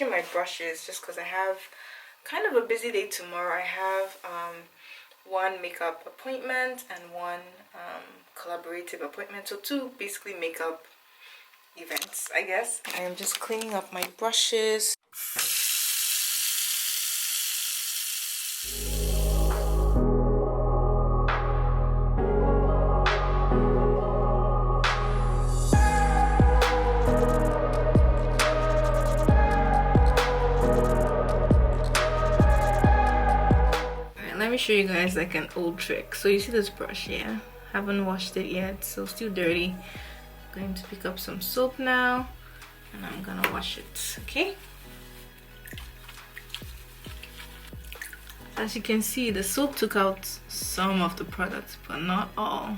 washing my brushes just because I have kind of a busy day tomorrow. I have one makeup appointment and one collaborative appointment, so two basically makeup events, I guess. I am just cleaning up my brushes. Let me show you guys like an old trick. So you see this brush here? Haven't washed it yet, so still dirty. I'm going to pick up some soap now and I'm gonna wash it, okay? As you can see, the soap took out some of the product, but not all,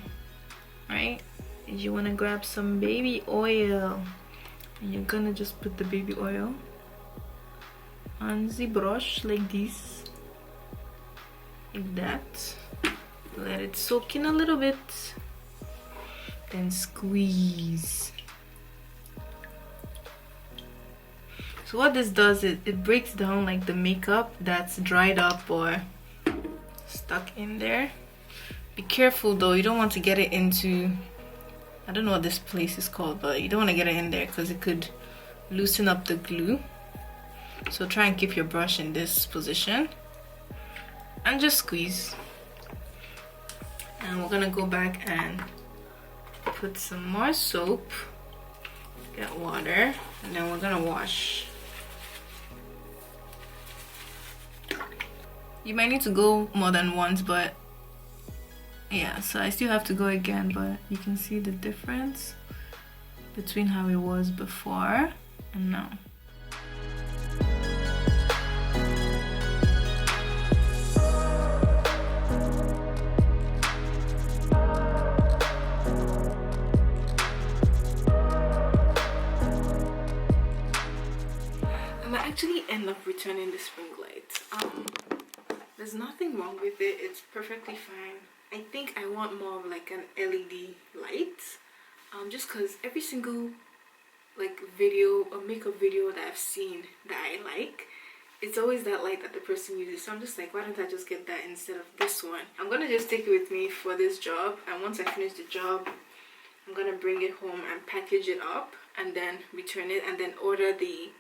right? And you wanna grab some baby oil and you're gonna just put the baby oil on the brush like this. Like that. Let it soak in a little bit, then squeeze. So what this does is it breaks down like the makeup that's dried up or stuck in there. Be careful though, you don't want to get it into, I don't know what this place is called, but you don't want to get it in there because it could loosen up the glue. So try and keep your brush in this position and just squeeze. And we're gonna go back and put some more soap, get water, and then we're gonna wash. You might need to go more than once, but yeah, so I still have to go again, but you can see the difference between how it was before and now. Actually end up returning the spring light. There's nothing wrong with it, it's perfectly fine. I think I want more of like an LED light, just because every single like video or makeup video that I've seen that I like, it's always that light that the person uses. So I'm just like, why don't I just get that instead of this one? I'm gonna just take it with me for this job, and once I finish the job I'm gonna bring it home and package it up and then return it and then order the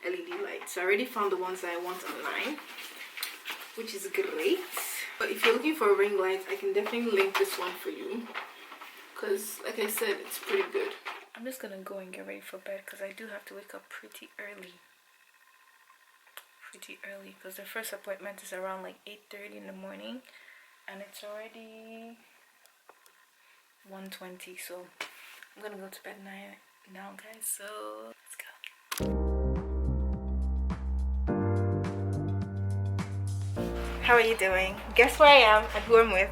LED lights. So I already found the ones that I want online, which is great. But if you're looking for a ring light, I can definitely link this one for you because like I said, it's pretty good. I'm just gonna go and get ready for bed because I do have to wake up pretty early because the first appointment is around like 8:30 in the morning and it's already 1:20, so I'm gonna go to bed now guys, so let's go. How are you doing? Guess where I am and who I'm with.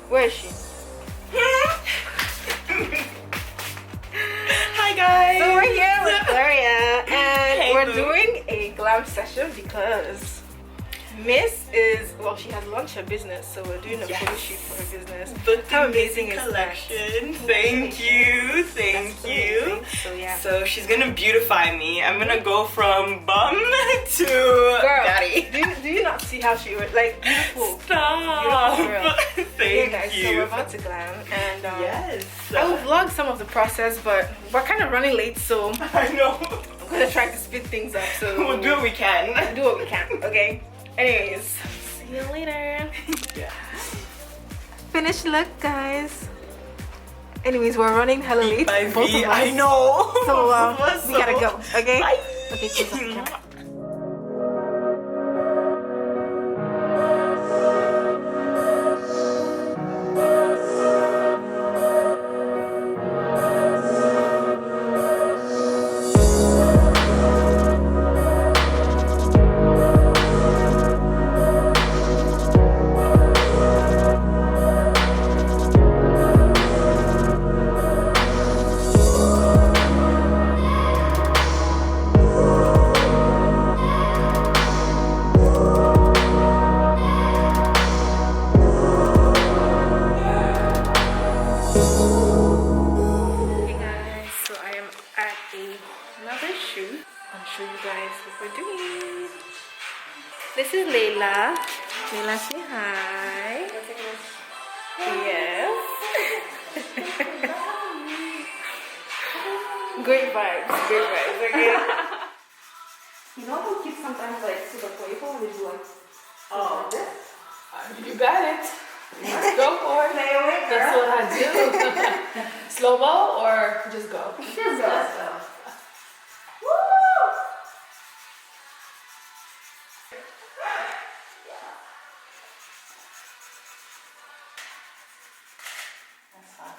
Where is she? Hi guys! So we're here with Victoria and hey, we're doing a glam session because Miss is, well, she has launched her business, so we're doing a photo shoot for her business. But how amazing is collection. Thank you. So yeah. So she's gonna beautify me. I'm gonna go from bum to girl, daddy. Do you not see how she was like beautiful? Stop. Beautiful girl. Thank guys, you. So we're about to glam and yes. I will vlog some of the process, but we're kind of running late, so I know. I'm gonna try to speed things up. So we'll do what we can. Do what we can. Okay. Anyways, see you later. Yeah. Finished look, guys. Anyways, we're running hella late. By both V, of us. I know. So we gotta go. Okay. Bye. Okay. Close up. Layla. Layla, say hi. Yes. Great vibes. Great vibes. Okay. You know how kids sometimes like super playful and they do like this? You got it. Let's go for it. Play away, girl. That's what I do. Slow mo or just go? Just go. Woo! That's fun.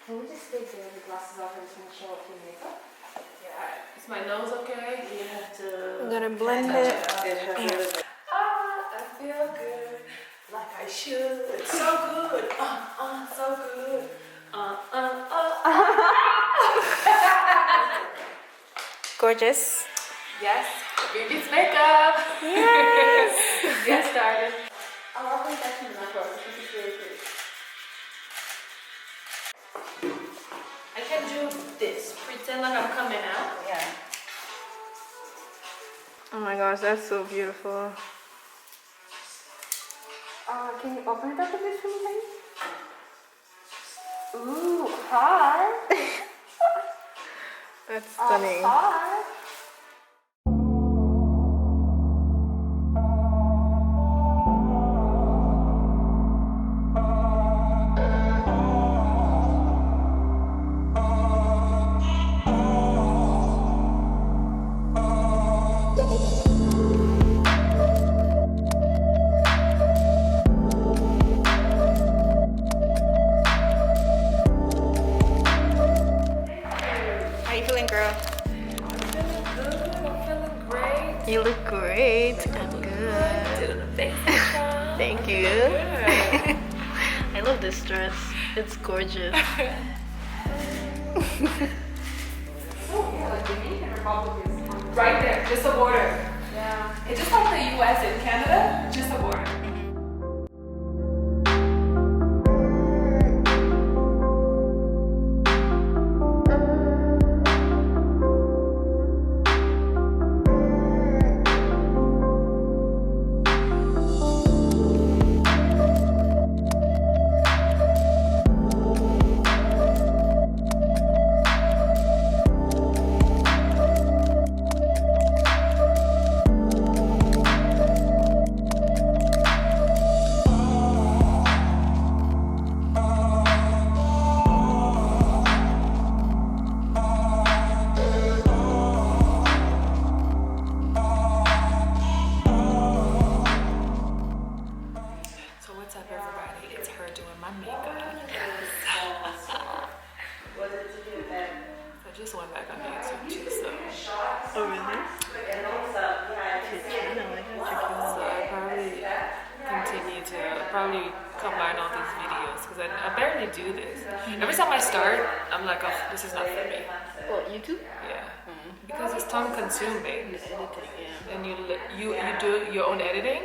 Can we just take the glasses off and just want to show up your makeup? Yeah. Is my nose okay? You have to. I'm gonna blend it. I feel good, like I should. So good, so good. Gorgeous. Yes, baby's makeup. Yes. Get started. I'll bring that to the macro. This is really pretty. I can do this. Pretend like I'm coming out. Yeah. Oh my gosh, that's so beautiful. Can you open it up a bit for me, please? Ooh, hi. That's stunning. Hi. How you feeling, girl? I'm feeling good. I'm feeling great. You look great. I'm good. Did an amazing job. Thank you. Yeah. I love this dress. It's gorgeous. Right there, just a border. Yeah. It's just like the US and Canada, just a border. So what's up, everybody? It's her doing my makeup. I just went back on YouTube too, so Oh, really? so I probably continue to probably combine all these videos because I barely do this. Every time I start, I'm like, oh, this is not for me. What, YouTube? Yeah, because it's time consuming, Editing, yeah. and you do your own editing.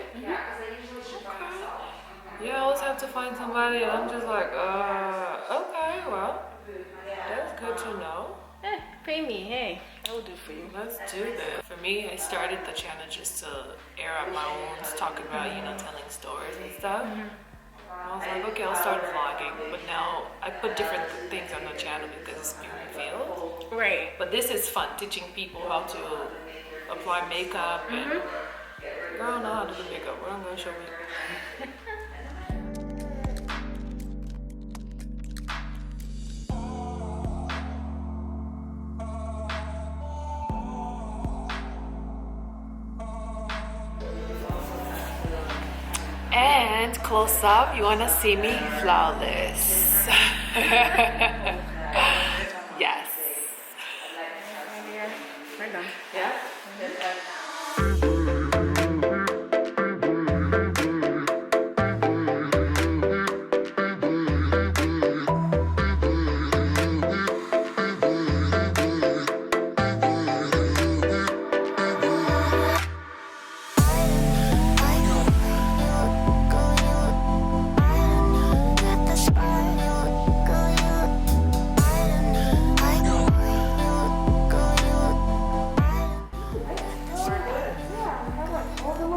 You always have to find somebody, and I'm just like, okay, well, that's good to know. Pay me, hey. I will do for you. Let's do this. For me, I started the channel just to air out my wounds, talk about, telling stories and stuff. I was like, okay, I'll start vlogging, but now I put different things on the channel because it's being revealed. Right. But this is fun, teaching people how to apply makeup and girl know how to do makeup. Well, I'm gonna show you. And close up, you wanna see me flawless. Yes. We're done. Yeah?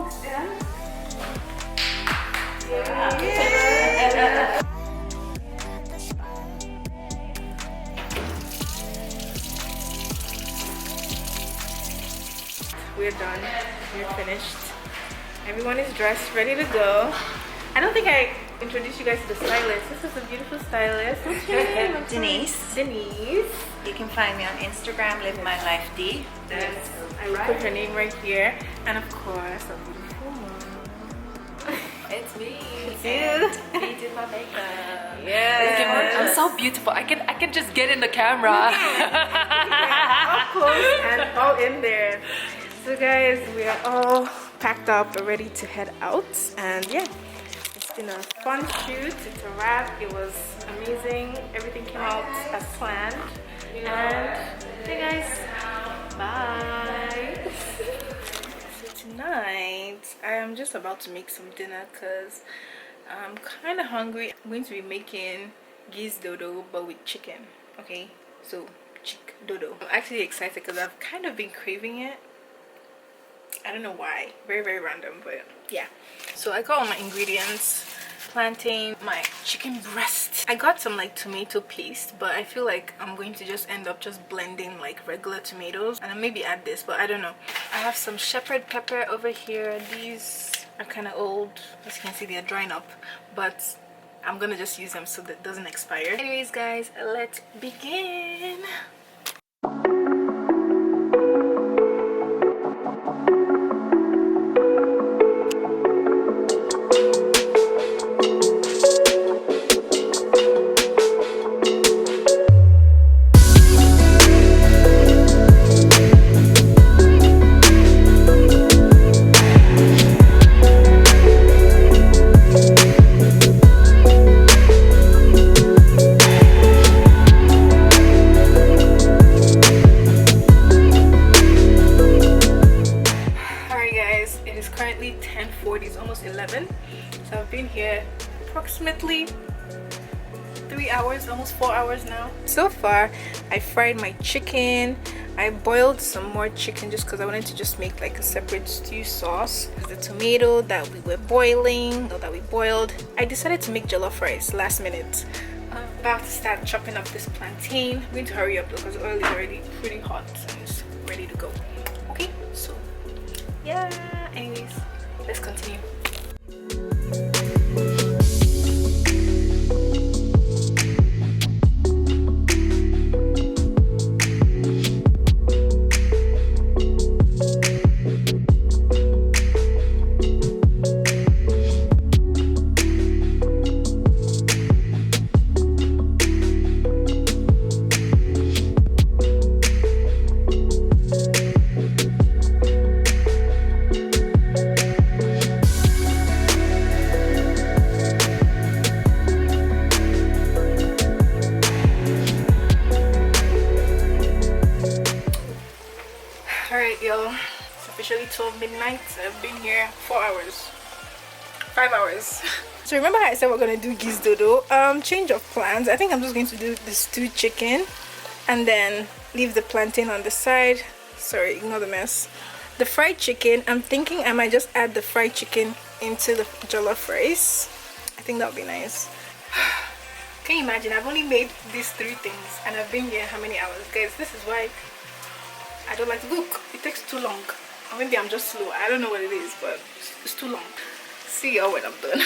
We're done. We're finished. Everyone is dressed, ready to go. I don't think I introduced you guys to the stylist. This is a beautiful stylist. What's your name? Denise. Denise. You can find me on Instagram, Live My Life D. Yes. I will put her name right here. And of course, a beautiful mom. It's me. It's you. We did my makeup. Yes. I'm so beautiful. I can just get in the camera. Up close and all in there. So guys, we are all packed up, ready to head out. And yeah, it's been a fun shoot. It's a wrap. It was amazing. Everything came out as planned. And hey guys, bye. So tonight, I am just about to make some dinner because I'm kind of hungry. I'm going to be making geese dodo but with chicken. Okay, so chick dodo. I'm actually excited because I've kind of been craving it. I don't know why. Very random, but yeah. So I got all my ingredients. Plantain, my chicken breast. I got some like tomato paste, but I feel like I'm going to just end up just blending like regular tomatoes and I'll maybe add this, but I don't know. I have some shepherd pepper over here. These are kind of old. As you can see, they're drying up, but I'm gonna just use them so that it doesn't expire. Anyways guys, let's begin. Currently 10:40, it's almost 11, so I've been here approximately 3 hours, almost 4 hours now. So far I fried my chicken. I boiled some more chicken just because I wanted to just make like a separate stew sauce. The tomato that we were boiling, or that we boiled, I decided to make jollof rice last minute. I'm about to start chopping up this plantain. I'm going to hurry up though because oil is already pretty hot and it's ready to go. Okay, so yeah, anyways, let's continue. Alright y'all, it's officially 12 midnight. I've been here 4 hours, 5 hours. So remember how I said we're gonna do geese dodo? Change of plans. I think I'm just going to do the stewed chicken and then leave the plantain on the side. Sorry, ignore the mess. The fried chicken, I'm thinking I might just add the fried chicken into the jollof rice. I think that would be nice. Can you imagine? I've only made these 3 things and I've been here how many hours? Guys, this is why I don't like to cook. It takes too long. Or maybe I'm just slow. I don't know what it is, but it's too long. See y'all when I'm done.